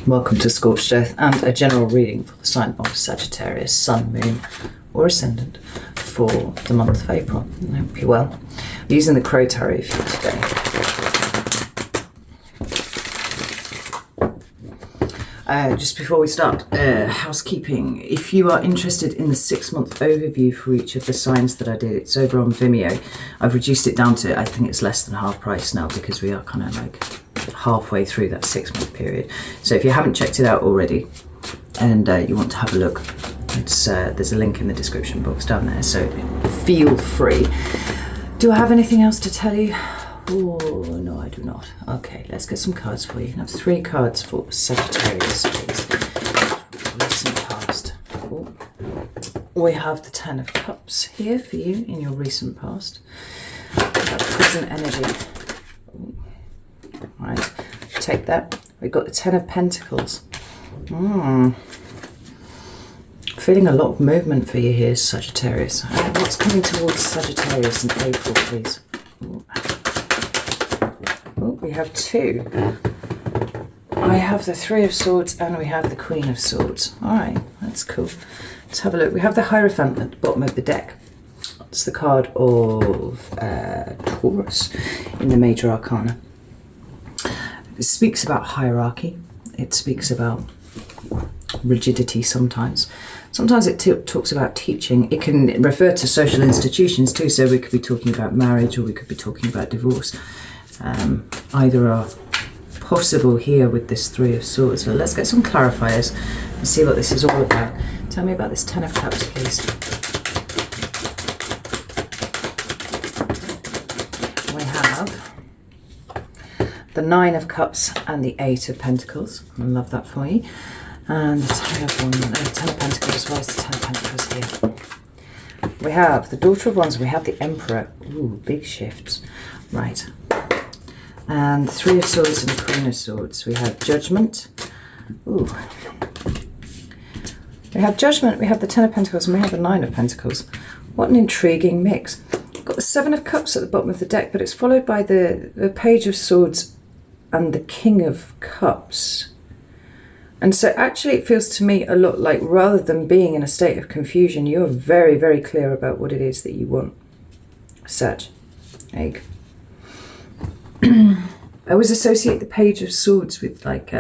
Welcome to Scorched and a general reading for the sign of Sagittarius, Sun, Moon or Ascendant for the month of April. I hope you're well. I'm using the Crow Tarot for you today. Just before we start, housekeeping. If you are interested in the 6-month overview for each of the signs that I did, it's over on Vimeo. I've reduced it down to, I think it's less than half price now because we are kind of like halfway through that 6-month period. So if you haven't checked it out already and you want to have a look, it's there's a link in the description box down there, so feel free. Do I have anything else to tell you? Oh, no, I do not. Okay, let's get some cards for you. I have 3 cards for Sagittarius, please. Recent past. Oh. We have the 10 of Cups here for you in your recent past. We have present energy. Oh. Right, take that. We've got the 10 of Pentacles. Feeling a lot of movement for you here, Sagittarius. What's coming towards Sagittarius in April, please? Oh, we have 2. I have the 3 of Swords and we have the Queen of Swords. All right, that's cool. Let's have a look. We have the Hierophant at the bottom of the deck. That's the card of Taurus in the Major Arcana. It speaks about hierarchy. It speaks about rigidity sometimes. Sometimes it talks about teaching. It can refer to social institutions too, so we could be talking about marriage or we could be talking about divorce. Either are possible here with this 3 of Swords. So let's get some clarifiers and see what this is all about. Tell me about this 10 of Cups, please. We have the 9 of Cups and the 8 of Pentacles. I love that for you. And the 10 of Pentacles as well as the 10 of Pentacles here. We have the Daughter of Wands, we have the Emperor. Ooh, big shifts. Right. And the 3 of Swords and the Queen of Swords. We have Judgment. Ooh. We have Judgment, we have the 10 of Pentacles, and we have the 9 of Pentacles. What an intriguing mix. We've got the 7 of Cups at the bottom of the deck, but it's followed by the Page of Swords and the King of Cups. And so actually it feels to me a lot like, rather than being in a state of confusion, you're very, very clear about what it is that you want. Sag. Egg. I always associate the Page of Swords with like,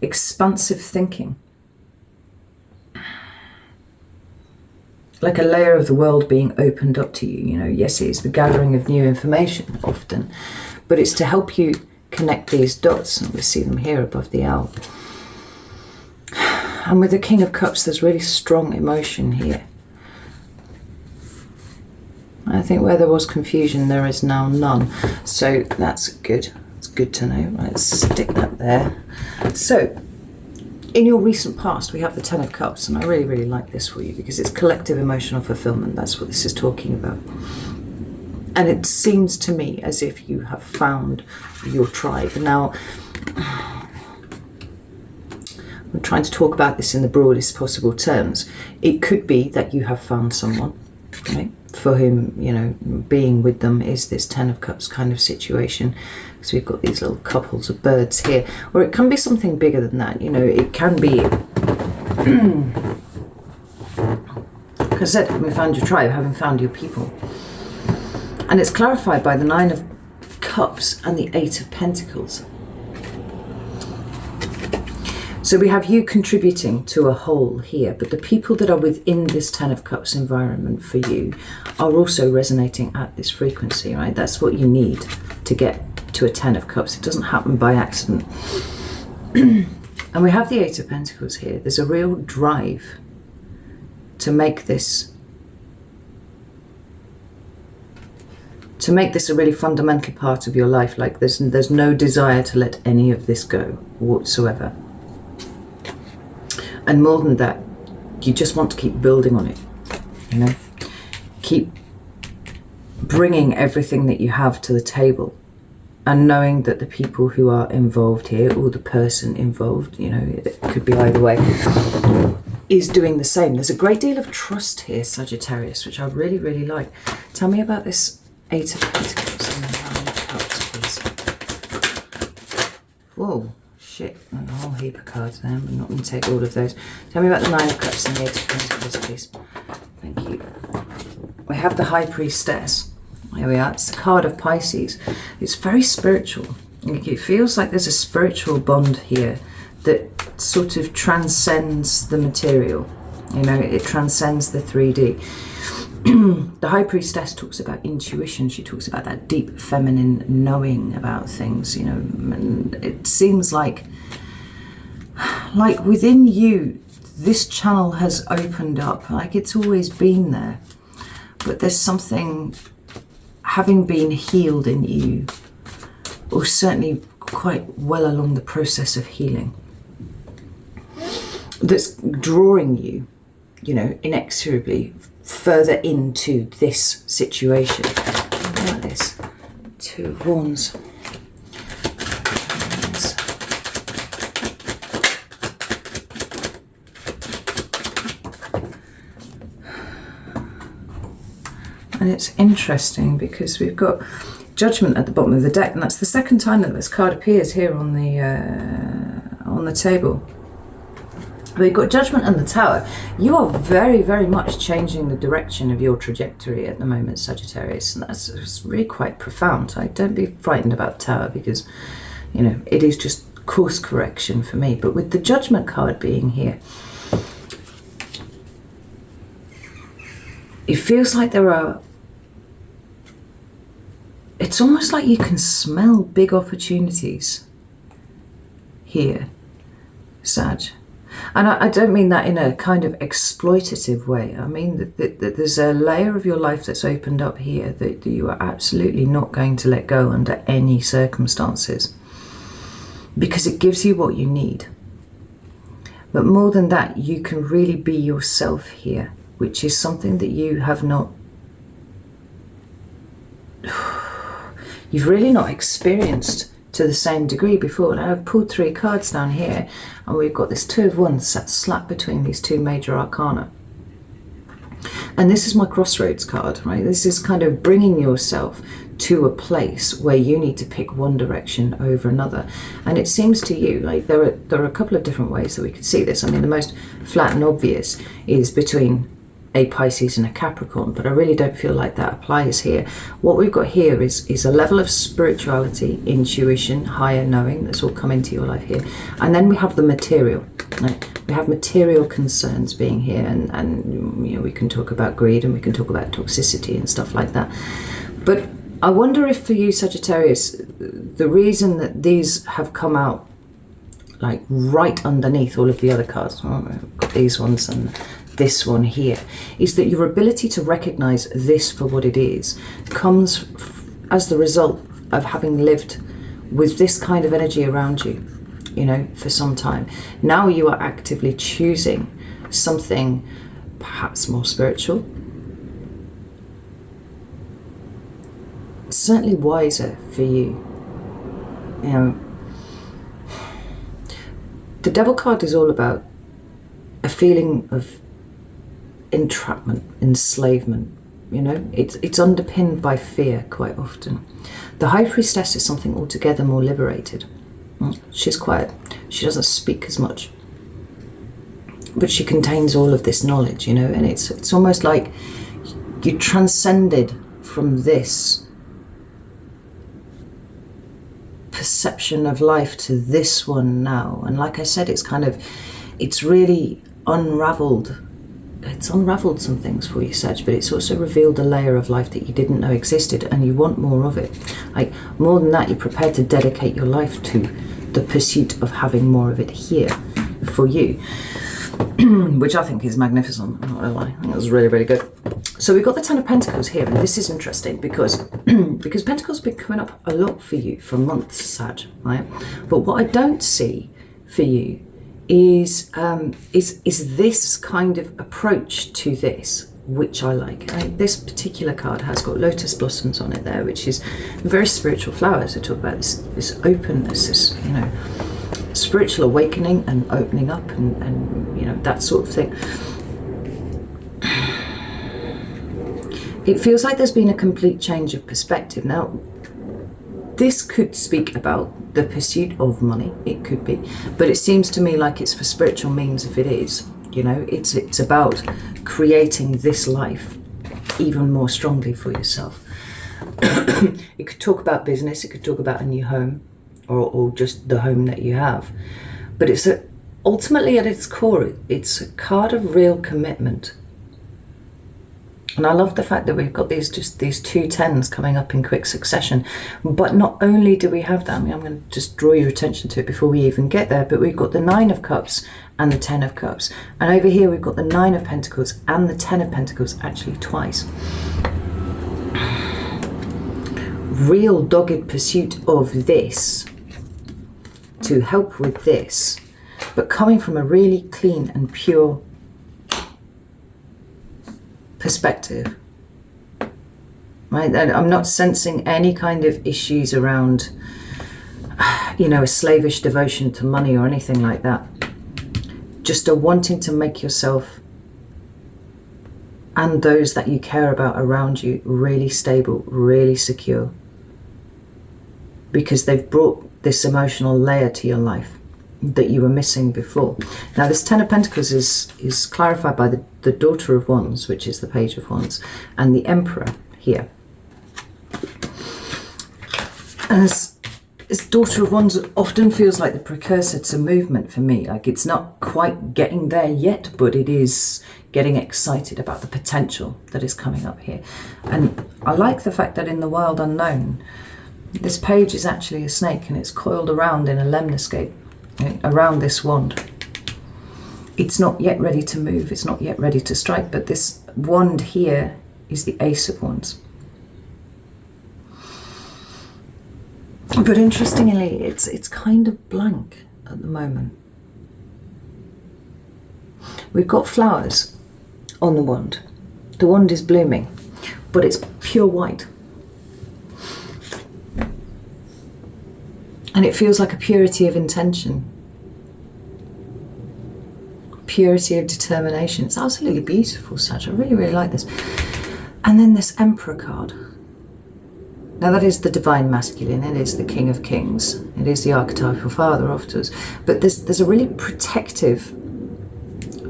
expansive thinking. Like a layer of the world being opened up to you. Yes, it is the gathering of new information often, but it's to help you connect these dots, and we see them here above the owl. And with the King of Cups, there's really strong emotion here. I think where there was confusion, there is now none. So that's good. It's good to know. Right, let's stick that there. So, in your recent past, we have the 10 of Cups, and I really, really like this for you because it's collective emotional fulfillment. That's what this is talking about. And it seems to me as if you have found your tribe. Now, I'm trying to talk about this in the broadest possible terms. It could be that you have found someone, right, for whom, being with them is this 10 of Cups kind of situation. So we've got these little couples of birds here. Or it can be something bigger than that. It can be... Like I said, having found your tribe, having found your people. And it's clarified by the 9 of Cups and the 8 of Pentacles. So we have you contributing to a whole here, but the people that are within this 10 of Cups environment for you are also resonating at this frequency, right? That's what you need to get to a 10 of Cups. It doesn't happen by accident. And we have the 8 of Pentacles here. There's a real drive to make this a really fundamental part of your life. Like there's no desire to let any of this go whatsoever. And more than that, you just want to keep building on it, keep bringing everything that you have to the table, and knowing that the people who are involved here, or the person involved, it could be either way, is doing the same. There's a great deal of trust here, Sagittarius, which I really, really like. Tell me about this 8 of Pentacles and the 9 of Cups, please. Whoa, shit, a whole heap of cards there. I'm not going to take all of those. Tell me about the Nine of Cups and the Eight of Pentacles, please. Thank you. We have the High Priestess. Here we are. It's the card of Pisces. It's very spiritual. It feels like there's a spiritual bond here that sort of transcends the material. You know, it transcends the 3D. The High Priestess talks about intuition. She talks about that deep feminine knowing about things, you know, and it seems like within you, this channel has opened up, like it's always been there, but there's something, having been healed in you, or certainly quite well along the process of healing, that's drawing you, you know, inexorably further into this situation. Look at this. Two of Wands. And it's interesting because we've got Judgment at the bottom of the deck, and that's the second time that this card appears here on the table. We've got Judgment and the Tower. You are very, very much changing the direction of your trajectory at the moment, Sagittarius, and that's really quite profound. Don't be frightened about Tower, because, you know, it is just course correction for me. But with the Judgment card being here, it feels like there are, it's almost like you can smell big opportunities here, Sag. And I don't mean that in a kind of exploitative way. I mean that there's a layer of your life that's opened up here that you are absolutely not going to let go under any circumstances, because it gives you what you need. But more than that, you can really be yourself here, which is something that you have not, you've really not experienced to the same degree before. Now I've pulled 3 cards down here, and we've got this Two of Wands sat slap between these 2 major arcana. And this is my Crossroads card, right? This is kind of bringing yourself to a place where you need to pick one direction over another. And it seems to you like there are a couple of different ways that we could see this. I mean, the most flat and obvious is between a Pisces and a Capricorn, but I really don't feel like that applies here. What we've got here is a level of spirituality, intuition, higher knowing that's all come into your life here. And then we have the material. Right? We have material concerns being here, and you know, we can talk about greed, and we can talk about toxicity and stuff like that. But I wonder if for you, Sagittarius, the reason that these have come out like right underneath all of the other cards, I've got these ones and this one here, is that your ability to recognize this for what it is comes as the result of having lived with this kind of energy around you, you know, for some time. Now you are actively choosing something perhaps more spiritual, certainly wiser for you. You know, the Devil card is all about a feeling of entrapment, enslavement, you know, it's underpinned by fear quite often. The High Priestess is something altogether more liberated. She's quiet, she doesn't speak as much, but she contains all of this knowledge, you know, and it's almost like you transcended from this perception of life to this one now. And like I said, it's really unraveled. It's unraveled some things for you, Sag, but it's also revealed a layer of life that you didn't know existed, and you want more of it. Like, more than that, you're prepared to dedicate your life to the pursuit of having more of it here for you, which I think is magnificent. I'm not gonna lie, I think that was really, really good. So we've got the Ten of Pentacles here, and this is interesting because because Pentacles have been coming up a lot for you for months, Sag, right? But what I don't see for you is this kind of approach to this, which I like. This particular card has got lotus blossoms on it there, which is very spiritual flowers. They talk about this openness, this, you know, spiritual awakening and opening up, and you know, that sort of thing. It feels like there's been a complete change of perspective. Now, This could speak about the pursuit of money. It could be, but it seems to me like it's for spiritual means. If it is, you know, it's about creating this life even more strongly for yourself. It could talk about business. It could talk about a new home, or just the home that you have. But it's ultimately at its core, it's a card of real commitment. And I love the fact that we've got these two tens coming up in quick succession. But not only do we have that, I mean, I'm going to just draw your attention to it before we even get there, but we've got the 9 of Cups and the 10 of Cups. And over here we've got the 9 of Pentacles and the 10 of Pentacles actually twice. Real dogged pursuit of this to help with this, but coming from a really clean and pure perspective, right? And I'm not sensing any kind of issues around, you know, a slavish devotion to money or anything like that. Just a wanting to make yourself and those that you care about around you really stable, really secure, because they've brought this emotional layer to your life that you were missing before. Now this 10 of Pentacles is clarified by the Daughter of Wands, which is the Page of Wands, and the Emperor here. And as Daughter of Wands often feels like the precursor to movement for me. Like it's not quite getting there yet, but it is getting excited about the potential that is coming up here. And I like the fact that in the wild unknown, this page is actually a snake, and it's coiled around in a lemniscate, around this wand. It's not yet ready to move, it's not yet ready to strike, but this wand here is the Ace of Wands. But interestingly, it's kind of blank at the moment. We've got flowers on the wand. The wand is blooming, but it's pure white. And it feels like a purity of intention. Purity of determination. It's absolutely beautiful, Sag. I really, really like this. And then this Emperor card. Now that is the divine masculine. It is the King of Kings. It is the archetypal father of us. But there's a really protective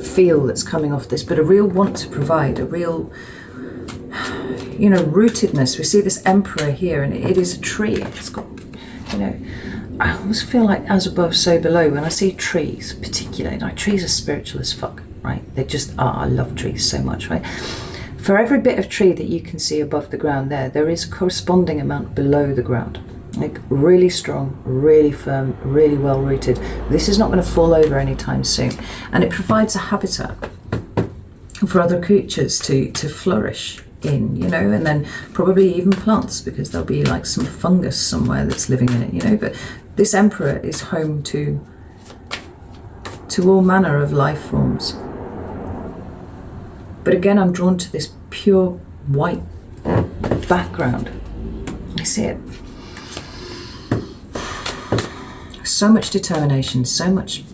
feel that's coming off this, but a real want to provide, a real, you know, rootedness. We see this Emperor here, and it is a tree. It's got, you know, I always feel like as above, so below. When I see trees, particularly, like trees are spiritual as fuck, right? They just are. I love trees so much, right? For every bit of tree that you can see above the ground there is a corresponding amount below the ground. Like really strong, really firm, really well rooted. This is not going to fall over anytime soon. And it provides a habitat for other creatures to flourish in, you know, and then probably even plants, because there'll be like some fungus somewhere that's living in it, you know. But this Emperor is home to all manner of life forms. But again, I'm drawn to this pure white background. I see it. So much determination, so much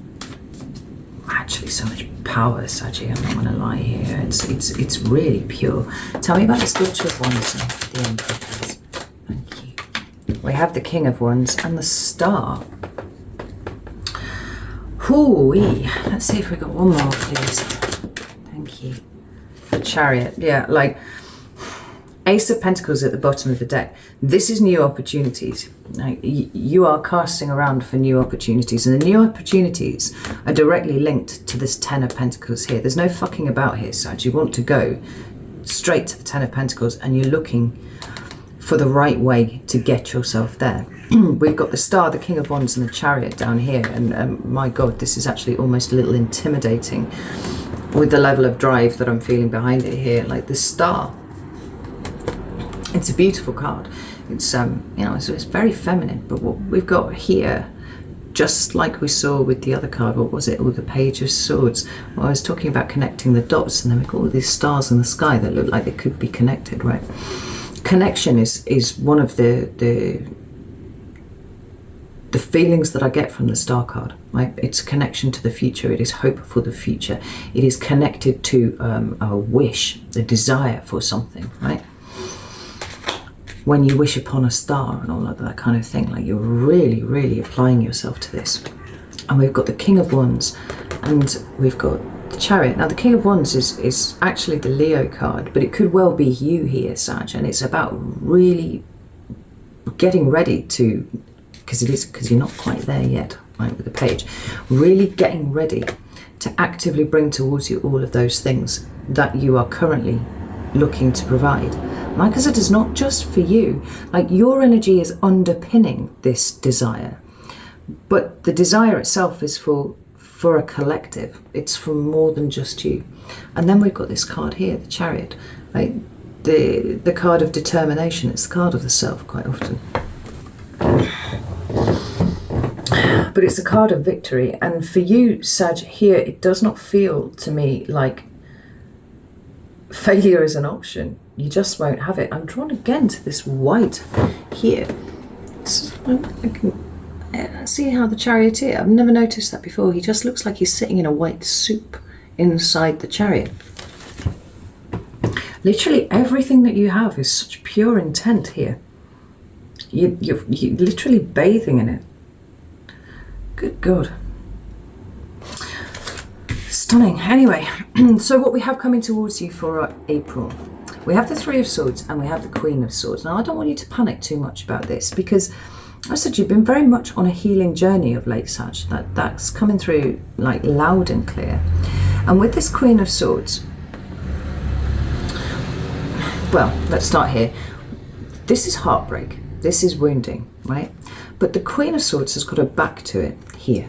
power, Saji. I'm not going to lie here. It's really pure. Tell me about this Daughter of Wands and the Emperor, please. Thank you. We have the King of Wands and the Star. Hoo-wee. Let's see if we got one more, please. Thank you. The Chariot. Yeah, like Ace of Pentacles at the bottom of the deck. This is new opportunities. Like, you are casting around for new opportunities, and the new opportunities are directly linked to this 10 of Pentacles here. There's no fucking about here, Sag. You want to go straight to the 10 of Pentacles, and you're looking for the right way to get yourself there. We've got the Star, the King of Wands, and the Chariot down here, and my God, this is actually almost a little intimidating with the level of drive that I'm feeling behind it here. Like the Star, it's a beautiful card. It's you know, it's very feminine. But what we've got here, just like we saw with the other card, what was it? Oh, the Page of Swords. Well, I was talking about connecting the dots, and then we've got all these stars in the sky that look like they could be connected, right? Connection is one of the feelings that I get from the Star card. Right? It's a connection to the future. It is hope for the future. It is connected to a wish, a desire for something, right? when you wish upon a star and all of that kind of thing. Like, you're really, really applying yourself to this. And we've got the King of Wands, and we've got the Chariot. Now, the King of Wands is actually the Leo card, but it could well be you here, Sag, and it's about really getting ready to, because you're not quite there yet, right, with the page, really getting ready to actively bring towards you all of those things that you are currently looking to provide. Like I said, it's not just for you. Like, your energy is underpinning this desire, but the desire itself is for a collective. It's for more than just you. And then we've got this card here, the Chariot, right? The card of determination. It's the card of the self quite often. But it's a card of victory. And for you, Sag, here, it does not feel to me like failure is an option. You just won't have it. I'm drawn again to this white here. I can see how the Charioteer, I've never noticed that before. He just looks like he's sitting in a white soup inside the Chariot. Literally everything that you have is such pure intent here. You're literally bathing in it. Good God. Stunning. Anyway, so what we have coming towards you for April, we have the Three of Swords and we have the Queen of Swords. Now, I don't want you to panic too much about this, because I said you've been very much on a healing journey of late, Sag. That's coming through like loud and clear. And with this Queen of Swords, well, let's start here. This is heartbreak. This is wounding, right? But the Queen of Swords has got a back to it here.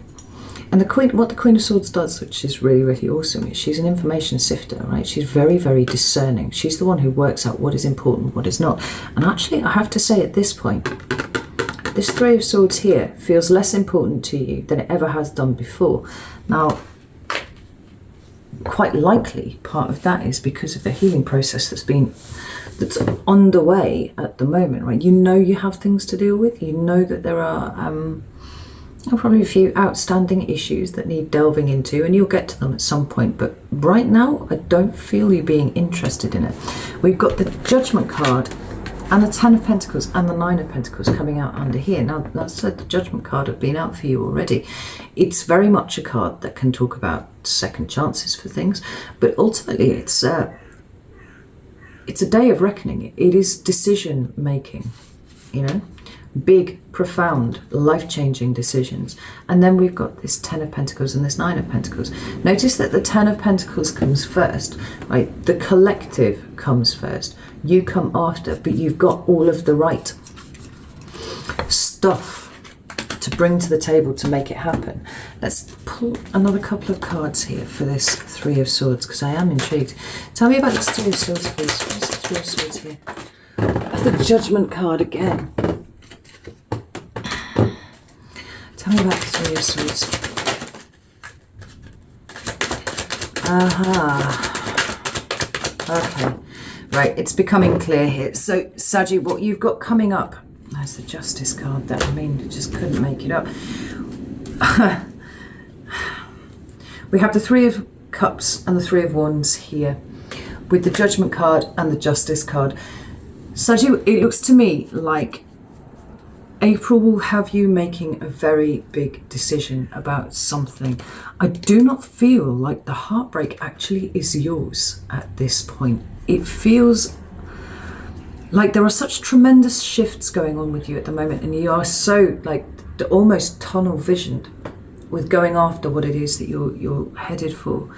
And what the Queen of Swords does, which is really, really awesome, is she's an information sifter, right? She's very, very discerning. She's the one who works out what is important, what is not. And actually, I have to say at this point, this Three of Swords here feels less important to you than it ever has done before. Now, quite likely part of that is because of the healing process that's underway at the moment, right? You know you have things to deal with. You know that there are probably a few outstanding issues that need delving into, and you'll get to them at some point. But right now, I don't feel you being interested in it. We've got the Judgment card and the Ten of Pentacles and the Nine of Pentacles coming out under here. Now, that's the Judgment card have been out for you already. It's very much a card that can talk about second chances for things, but ultimately it's a day of reckoning. It is decision making, you know, big, profound, life-changing decisions. And then we've got this Ten of Pentacles and this Nine of Pentacles. Notice that the Ten of Pentacles comes first, right? The collective comes first. You come after, but you've got all of the right stuff to bring to the table to make it happen. Let's pull another couple of cards here for this Three of Swords, because I am intrigued. Tell me about this Three of Swords, please. What's the Three of Swords here? The Judgment card again. Tell me about the Three of Swords. Okay. Right, it's becoming clear here. So, Saji, what you've got coming up, that's the Justice card that, I mean, just couldn't make it up. We have the Three of Cups and the Three of Wands here, with the Judgment card and the Justice card. Saji, it looks to me like April will have you making a very big decision about something. I do not feel like the heartbreak actually is yours at this point. It feels like there are such tremendous shifts going on with you at the moment, and you are so like almost tunnel visioned with going after what it is that you're headed for.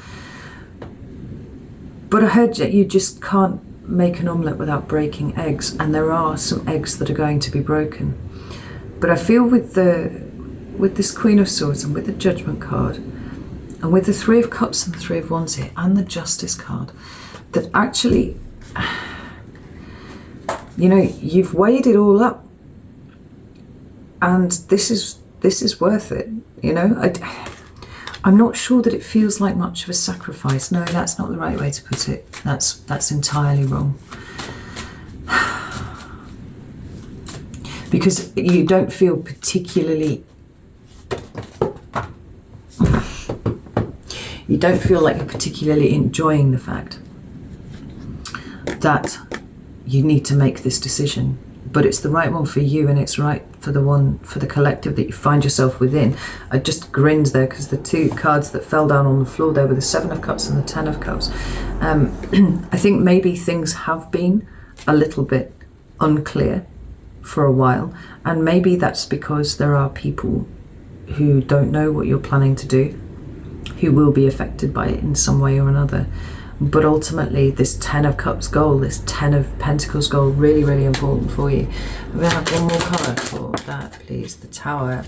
But I heard that you just can't make an omelette without breaking eggs, and there are some eggs that are going to be broken. But I feel with this Queen of Swords and with the Judgment card and with the Three of Cups and the Three of Wands here and the Justice card, that actually, you know, you've weighed it all up, and this is worth it. You know, I'm not sure that it feels like much of a sacrifice. No, that's not the right way to put it. That's entirely wrong. Because you don't feel particularly, you don't feel like you're particularly enjoying the fact that you need to make this decision, but it's the right one for you, and it's right for the collective that you find yourself within. I just grinned there because the two cards that fell down on the floor there were the Seven of Cups and the Ten of Cups. I think maybe things have been a little bit unclear for a while, and maybe that's because there are people who don't know what you're planning to do, who will be affected by it in some way or another. But ultimately, this Ten of Cups goal, this Ten of Pentacles goal, really, really important for you. We're going to have one more colour for that, please. The Tower.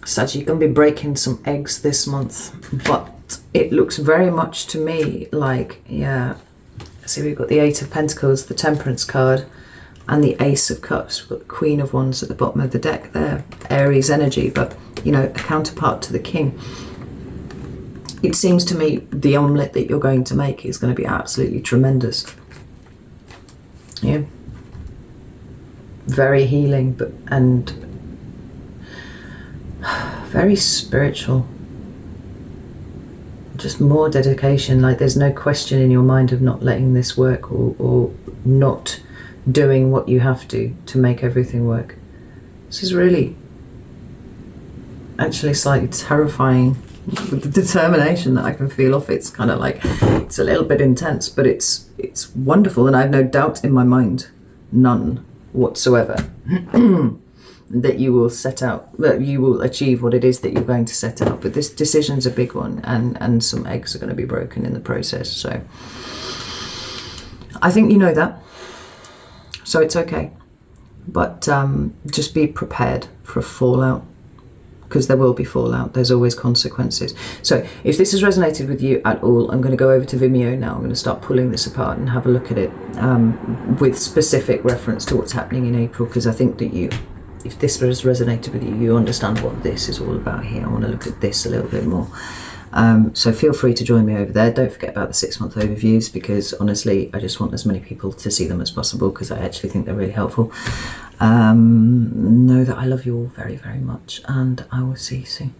Sag, you're going to be breaking some eggs this month, but it looks very much to me like, yeah. See, we've got the Eight of Pentacles, the Temperance card, and the Ace of Cups. We've got the Queen of Wands at the bottom of the deck there. Aries energy, but, you know, a counterpart to the King. It seems to me the omelette that you're going to make is going to be absolutely tremendous. Yeah. Very healing, and very spiritual. Just more dedication. Like there's no question in your mind of not letting this work, or not doing what you have to make everything work. This is really actually slightly terrifying. With the determination that I can feel off, it's kind of like, it's a little bit intense, but it's wonderful, and I have no doubt in my mind, none whatsoever, that you will set out, that you will achieve what it is that you're going to set out. But this decision's a big one, and some eggs are going to be broken in the process. So I think you know that, so it's okay, but just be prepared for a fallout, because there will be fallout. There's always consequences. So if this has resonated with you at all, I'm going to go over to Vimeo now. I'm going to start pulling this apart and have a look at it with specific reference to what's happening in April, because I think that if this has resonated with you, you understand what this is all about here. I want to look at this a little bit more. So feel free to join me over there. Don't forget about the 6-month overviews, because honestly, I just want as many people to see them as possible, because I actually think they're really helpful. Know that I love you all very, very much, and I will see you soon.